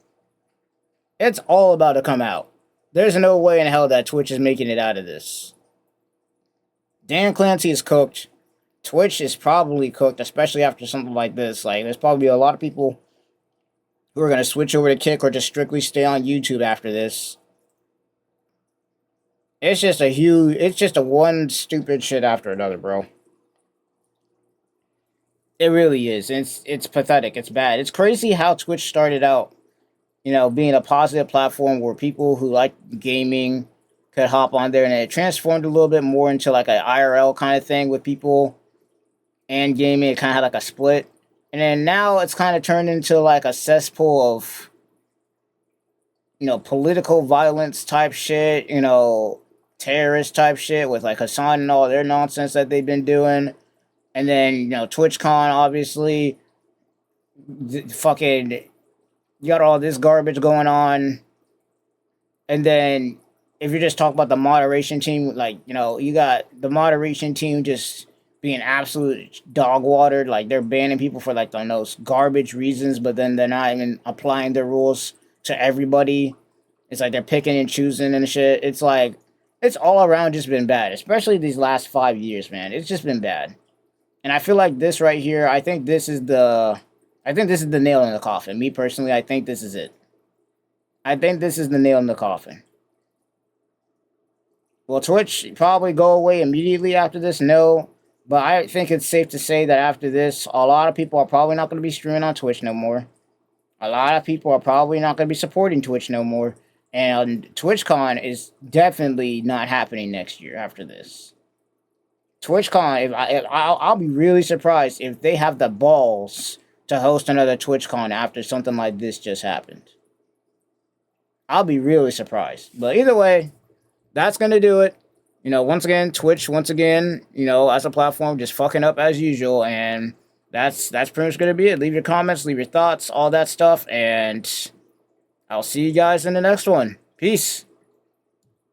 It's all about to come out. There's no way in hell that Twitch is making it out of this. Dan Clancy is cooked. Twitch is probably cooked, especially after something like this. Like, there's probably a lot of people who are going to switch over to Kick or just strictly stay on YouTube after this. It's just a one stupid shit after another, bro. It really is. It's pathetic. It's bad. It's crazy how Twitch started out, you know, being a positive platform where people who like gaming could hop on there, and it transformed a little bit more into like an IRL kind of thing with people and gaming. It kind of had like a split. And then now it's kind of turned into like a cesspool of, you know, political violence type shit, you know, terrorist type shit with like Hassan and all their nonsense that they've been doing. And then, you know, TwitchCon, obviously, fucking, you got all this garbage going on. And then, if you're just talking about the moderation team, like, you know, you got the moderation team just being absolute dog watered. Like, they're banning people for, like, the most garbage reasons, but then they're not even applying their rules to everybody. It's like they're picking and choosing and shit. It's like, it's all around just been bad, especially these last 5 years, man. It's just been bad. And I feel like this right here, I think this is the nail in the coffin. Me personally, I think this is it. I think this is the nail in the coffin. Will Twitch probably go away immediately after this? No. But I think it's safe to say that after this, a lot of people are probably not going to be streaming on Twitch no more. A lot of people are probably not going to be supporting Twitch no more. And TwitchCon is definitely not happening next year after this. TwitchCon, I'll be really surprised if they have the balls to host another TwitchCon after something like this just happened. I'll be really surprised. But either way, that's going to do it. You know, once again, Twitch, you know, as a platform, just fucking up as usual. And that's pretty much going to be it. Leave your comments, leave your thoughts, all that stuff. And I'll see you guys in the next one. Peace.